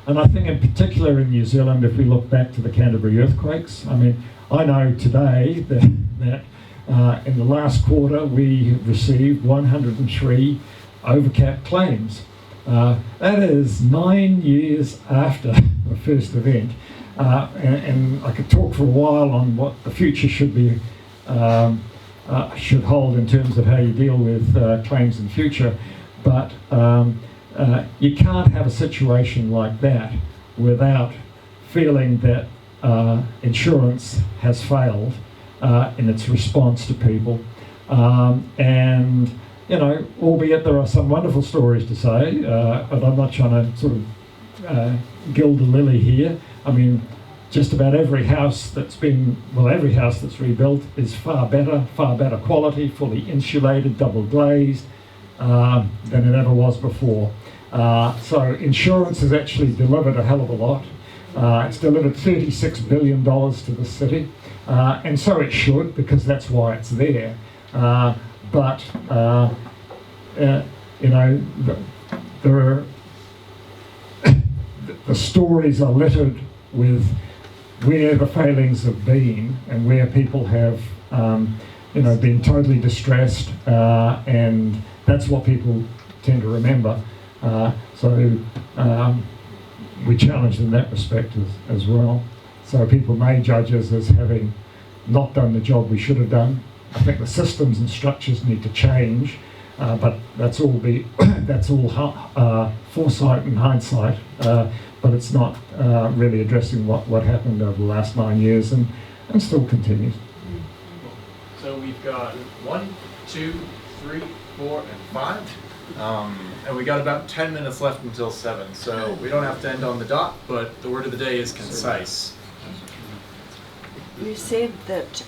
And I think in particular in New Zealand, if we look back to the Canterbury earthquakes, I mean, I know today that in the last quarter we have received 103 overcap claims. That is 9 years after the first event. And I could talk for a while on what the future should be, should hold in terms of how you deal with claims in future. But you can't have a situation like that without feeling that insurance has failed in its response to people. And, albeit there are some wonderful stories to say, but I'm not trying to sort of gild the lily here. I mean, just about every house that's every house that's rebuilt is far better quality, fully insulated, double glazed, than it ever was before. So insurance has actually delivered a hell of a lot. It's delivered $36 billion to the city, and so it should, because that's why it's there. But the stories are littered with where the failings have been and where people have, been totally distressed, and that's what people tend to remember. So we challenge in that respect as well. So people may judge us as having not done the job we should have done. I think the systems and structures need to change, but that's all foresight and hindsight. But it's not really addressing what happened over the last 9 years, and still continues. So we've got 1, 2, 3, 4, and 5. And we got about 10 minutes left until 7, so we don't have to end on the dot, but the word of the day is concise. You said that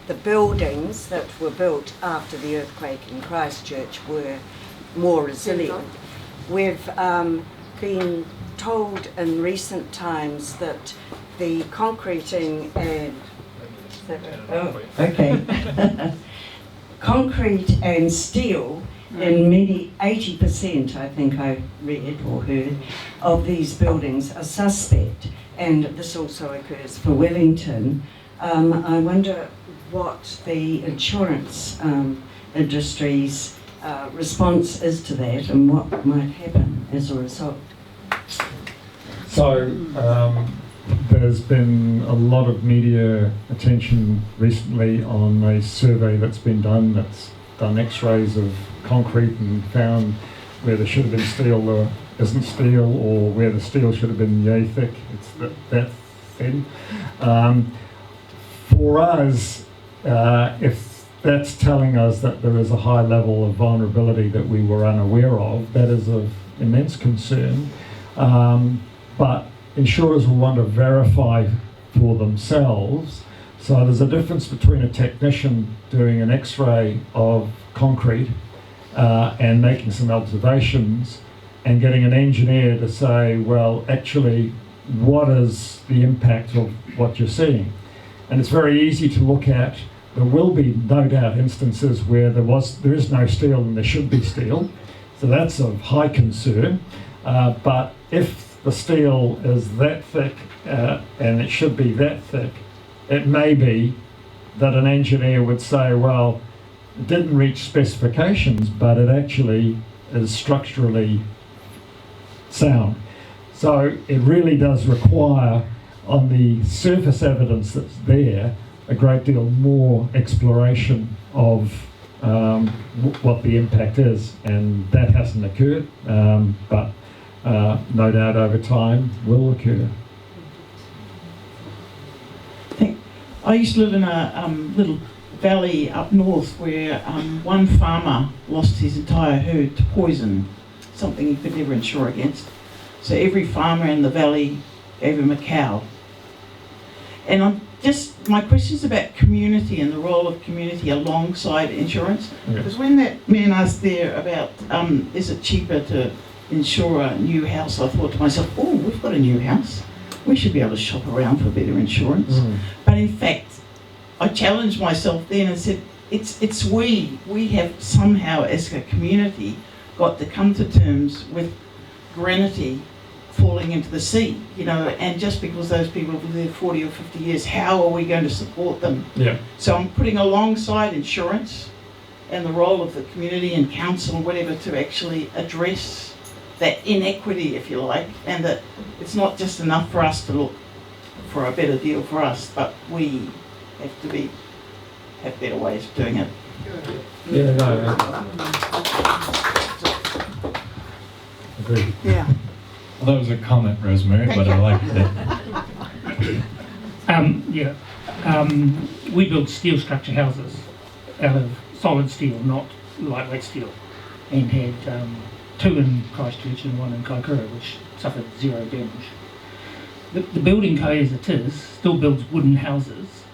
the buildings that were built after the earthquake in Christchurch were more resilient. We've been told in recent times that the concreting and concrete and steel in many, 80% I think I read or heard, of these buildings are suspect, and this also occurs for Wellington. I wonder what the insurance industry's response is to that and what might happen as a result. So there's been a lot of media attention recently on a survey that's been done, that's done x-rays of concrete and found where there should have been steel there isn't steel, or where the steel should have been yay thick, it's that thin. For us, if that's telling us that there is a high level of vulnerability that we were unaware of, that is of immense concern. But insurers will want to verify for themselves. So there's a difference between a technician doing an x-ray of concrete and making some observations, and getting an engineer to say, well, actually, what is the impact of what you're seeing? And it's very easy to look at. There will be no doubt instances where there is no steel and there should be steel. So that's of high concern. But if the steel is that thick and it should be that thick, it may be that an engineer would say, well, it didn't reach specifications, but it actually is structurally sound. So it really does require, on the surface evidence that's there, a great deal more exploration of what the impact is, and that hasn't occurred, but no doubt over time will occur. I used to live in a little valley up north where one farmer lost his entire herd to poison, something he could never insure against. So every farmer in the valley gave him a cow. And my question's about community and the role of community alongside insurance. Because when that man asked there about is it cheaper to insure a new house, I thought to myself, oh, we've got a new house. We should be able to shop around for better insurance. But in fact, I challenged myself then and said, it's we have somehow as a community got to come to terms with granity falling into the sea, and just because those people have lived there 40 or 50 years, how are we going to support them? Yeah. So I'm putting alongside insurance and the role of the community and council and whatever to actually address that inequity, if you like, and that it's not just enough for us to look for a better deal for us, but we have to have better ways of doing it. Yeah, no. Agreed. Yeah. Well, that was a comment, Rosemary, but I like that. We build steel structure houses out of solid steel, not lightweight steel, and had 2 in Christchurch and 1 in Kaikoura, which suffered 0 damage. The building code as it is still builds wooden houses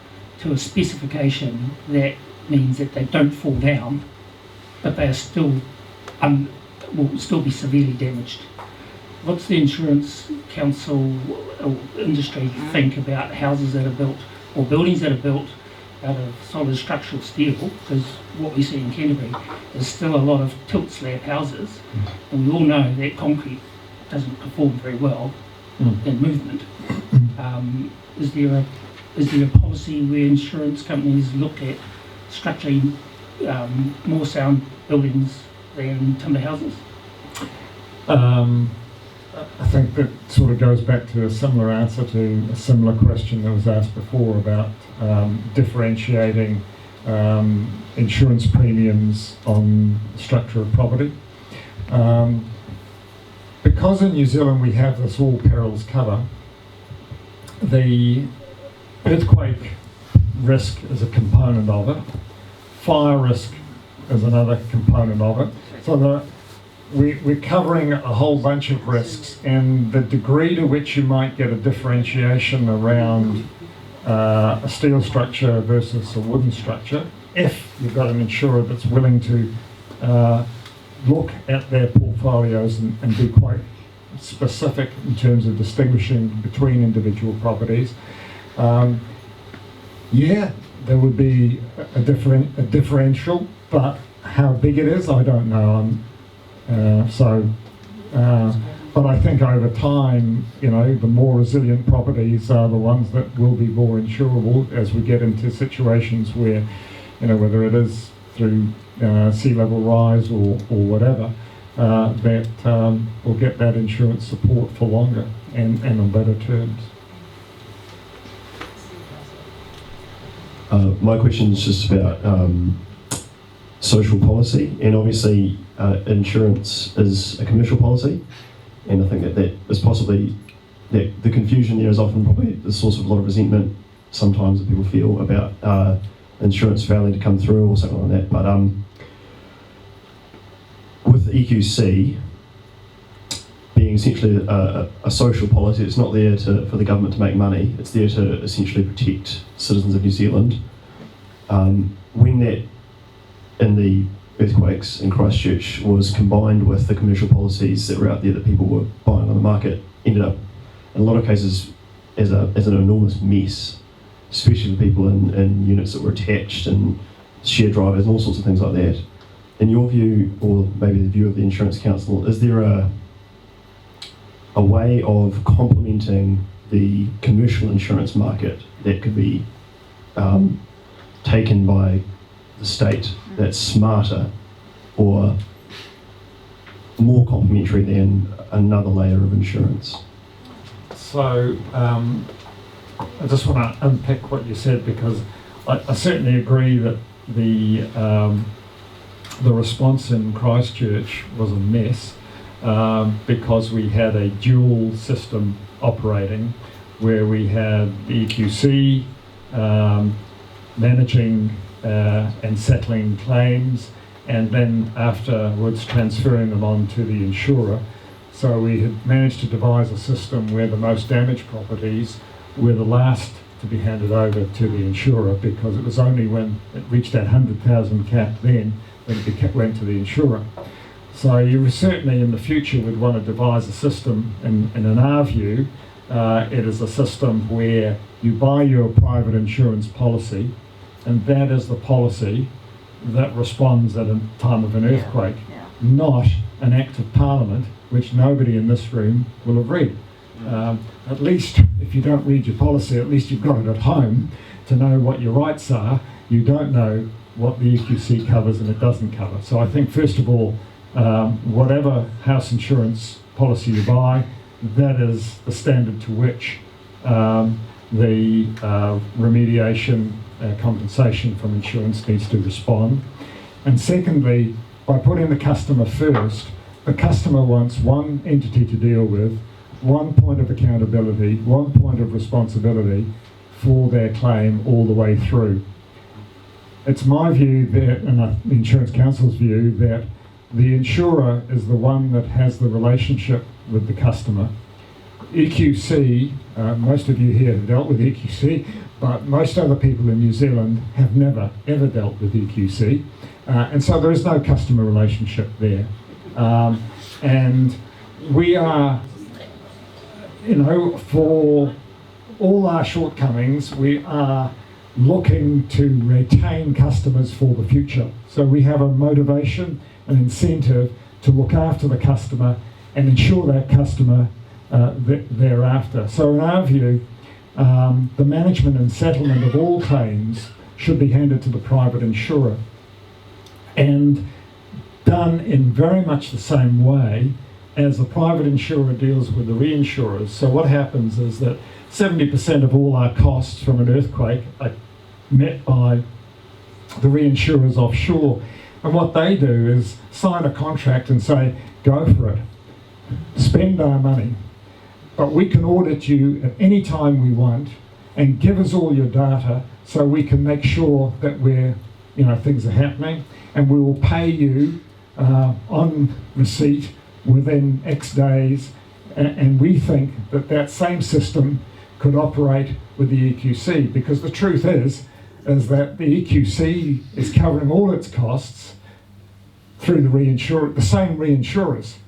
to a specification that means that they don't fall down, but they are still will still be severely damaged. What's the insurance council or industry think about houses that are built or buildings that are built out of solid structural steel? Because what we see in Canterbury is still a lot of tilt slab houses, and we all know that concrete doesn't perform very well in movement. Is there a policy where insurance companies look at structuring more sound buildings than timber houses? I think that sort of goes back to a similar answer to a similar question that was asked before about differentiating insurance premiums on structure of property. Because in New Zealand we have this all perils cover, the earthquake risk is a component of it, fire risk is another component of it. So we're covering a whole bunch of risks, and the degree to which you might get a differentiation around a steel structure versus a wooden structure, if you've got an insurer that's willing to look at their portfolios and be quite specific in terms of distinguishing between individual properties, there would be a differential, but how big it is, I don't know. But I think over time, the more resilient properties are the ones that will be more insurable as we get into situations where, whether it is through sea level rise or whatever, that will get that insurance support for longer and on better terms. My question is just about social policy, and obviously insurance is a commercial policy, and I think that is possibly the confusion there is often probably the source of a lot of resentment sometimes that people feel about insurance failing to come through or something like that. But with EQC being essentially a social policy, it's not there for the government to make money, it's there to essentially protect citizens of New Zealand. When that in the earthquakes in Christchurch was combined with the commercial policies that were out there that people were buying on the market, ended up in a lot of cases as an enormous mess, especially for people in units that were attached and shared drivers and all sorts of things like that. In your view, or maybe the view of the Insurance Council, is there a way of complementing the commercial insurance market that could be taken by the state that's smarter or more complementary than another layer of insurance? So I just want to unpick what you said, because I certainly agree that the response in Christchurch was a mess because we had a dual system operating where we had the EQC managing and settling claims, and then afterwards transferring them on to the insurer. So we had managed to devise a system where the most damaged properties were the last to be handed over to the insurer, because it was only when it reached that 100,000 cap then that it went to the insurer. So you certainly in the future would want to devise a system, and in our view, it is a system where you buy your private insurance policy, and that is the policy that responds at a time of an earthquake, not an act of parliament, which nobody in this room will have read. At least if you don't read your policy, at least you've got it at home to know what your rights are. You don't know what the EQC covers and it doesn't cover. So I think first of all, whatever house insurance policy you buy, that is the standard to which the remediation compensation from insurance needs to respond. And secondly, by putting the customer first, the customer wants one entity to deal with, one point of accountability, one point of responsibility for their claim all the way through. It's my view that, and the Insurance Council's view, that the insurer is the one that has the relationship with the customer. EQC, most of you here have dealt with EQC, but most other people in New Zealand have never ever dealt with EQC, and so there is no customer relationship there. And we are, for all our shortcomings, we are looking to retain customers for the future. So we have a motivation, an incentive to look after the customer and ensure that customer thereafter. So in our view, the management and settlement of all claims should be handed to the private insurer, and done in very much the same way as the private insurer deals with the reinsurers. So what happens is that 70% of all our costs from an earthquake are met by the reinsurers offshore. And what they do is sign a contract and say, go for it, spend our money, but we can audit you at any time we want and give us all your data so we can make sure that things are happening, and we will pay you on receipt within X days. And we think that that same system could operate with the EQC, because the truth is that the EQC is covering all its costs through the same reinsurers.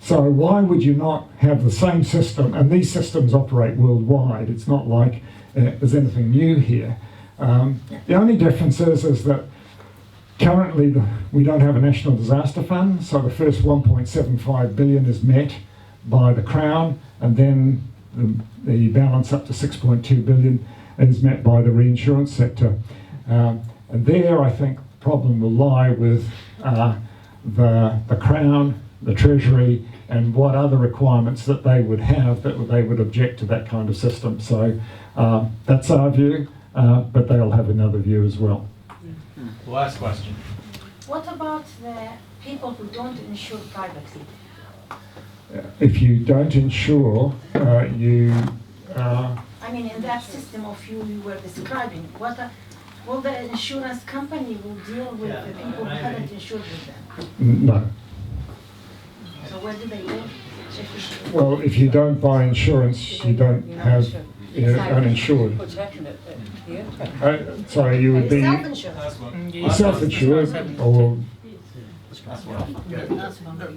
So why would you not have the same system? And these systems operate worldwide. It's not like there's anything new here. The only difference is that currently we don't have a national disaster fund, so the first 1.75 billion is met by the Crown, and then the balance up to 6.2 billion is met by the reinsurance sector. And there I think the problem will lie with the Crown, the Treasury, and what other requirements that they would have that they would object to that kind of system. So that's our view, but they'll have another view as well. Last question. What about the people who don't insure privately? If you don't insure, you... I mean, in that system of you were describing, will the insurance company will deal with the people who haven't insured with them? No. So where do they go? Well, if you don't buy insurance, you don't have uninsured. Sorry, you would be self-insured, or...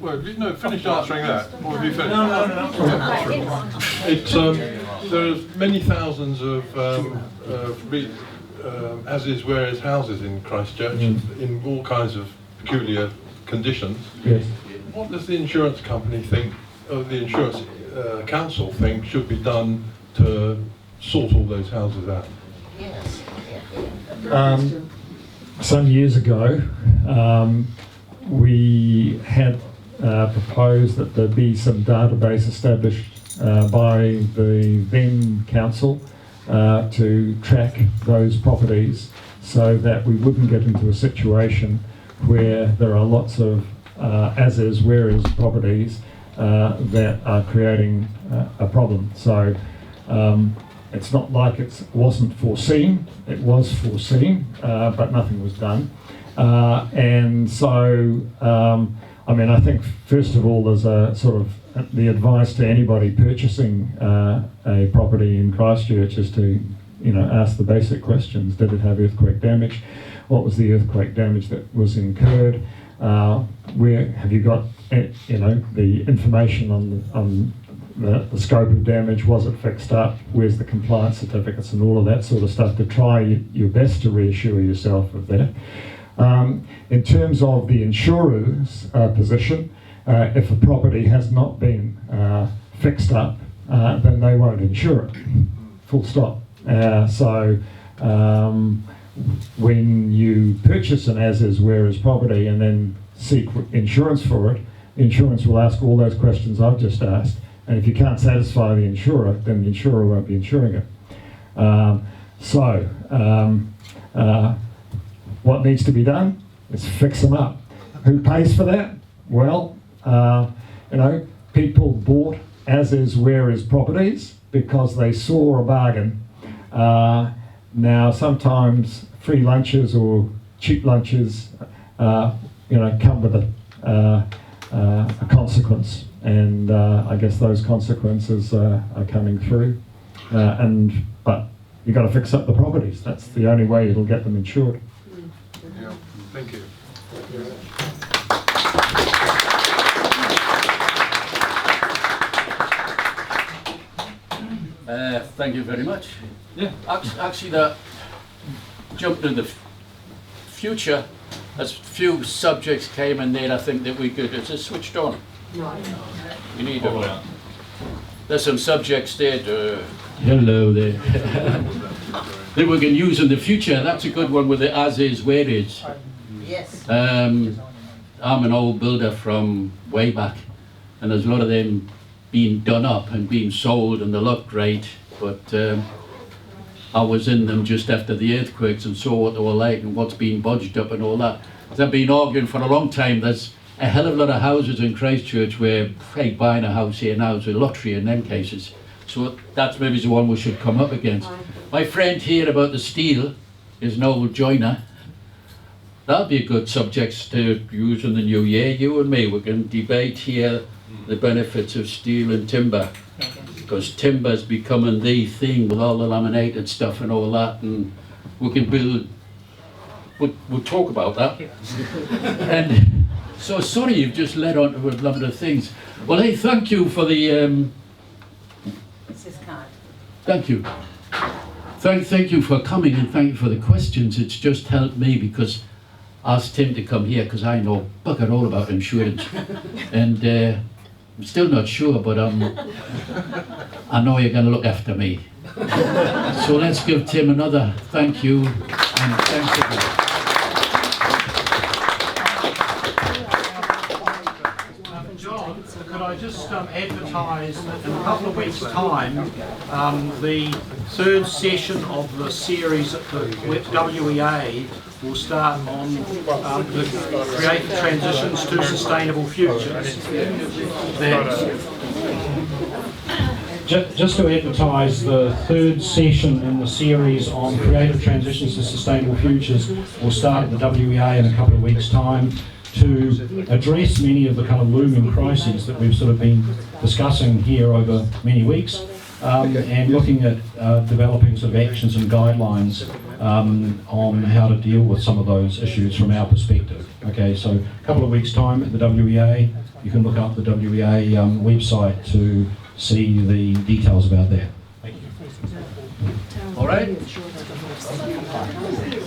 Well, no, finish answering that. Or have you finished? No. There's many thousands of as is where is houses in Christchurch in all kinds of peculiar conditions. Yes. What does the insurance company think, or the insurance council think should be done to sort all those houses out? Some years ago, we had proposed that there be some database established by the then council to track those properties so that we wouldn't get into a situation where there are lots of as-is, where-is properties that are creating a problem. So it's not like it wasn't foreseen. It was foreseen, but nothing was done. And so, I mean, I think first of all, there's a sort of the advice to anybody purchasing a property in Christchurch is to, ask the basic questions. Did it have earthquake damage? What was the earthquake damage that was incurred? Where have you got, the information on the scope of damage? Was it fixed up? Where's the compliance certificates and all of that sort of stuff to try your best to reassure yourself of that. In terms of the insurer's position, if a property has not been fixed up, then they won't insure it, full stop. So when you purchase an as-is, where-is property and then seek insurance for it, insurance will ask all those questions I've just asked, and if you can't satisfy the insurer, then the insurer won't be insuring it. What needs to be done is fix them up. Who pays for that? Well, people bought as-is, where-is properties because they saw a bargain. Now, sometimes free lunches or cheap lunches, come with a consequence, and I guess those consequences are coming through. But you've got to fix up the properties. That's the only way it'll get them insured. Yeah, thank you. Thank you very much. Yeah, actually, that jumped in the future, as few subjects came in there, I think that we could. It's just switched on. We need a. There's some subjects there. Hello there. That we can use in the future. That's a good one with the as-is, where-is. Yes. I'm an old builder from way back, and there's a lot of them being done up and being sold, and they look great, but I was in them just after the earthquakes and saw what they were like and what's been budged up and all that. As I've been arguing for a long time, there's a hell of a lot of houses in Christchurch where, hey, buying a house here now is a lottery in them cases. So that's maybe the one we should come up against. My friend here about the steel is an old joiner. That'll be a good subject to use in the new year. You and me, we can debate here the benefits of steel and timber, because timber's becoming the thing with all the laminated stuff and all that, and we can build. We'll talk about that. And so sorry, you've just led on to a number of things. Well, hey, thank you for the. It's his card. Thank you. Thank you for coming, and thank you for the questions. It's just helped me because I asked Tim to come here because I know bugger all about insurance, and I'm still not sure, but I know you're going to look after me. So let's give Tim another thank you, and thanks again. John, could I just advertise that in a couple of weeks' time, the third session of the series at the WEA will start on the creative transitions to sustainable futures. Just to advertise, the third session in the series on creative transitions to sustainable futures will start at the WEA in a couple of weeks' time to address many of the kind of looming crises that we've sort of been discussing here over many weeks, and looking at developing sort of actions and guidelines on how to deal with some of those issues from our perspective. Okay, so a couple of weeks' time at the WEA, you can look up the WEA website to see the details about that. Thank you. All right.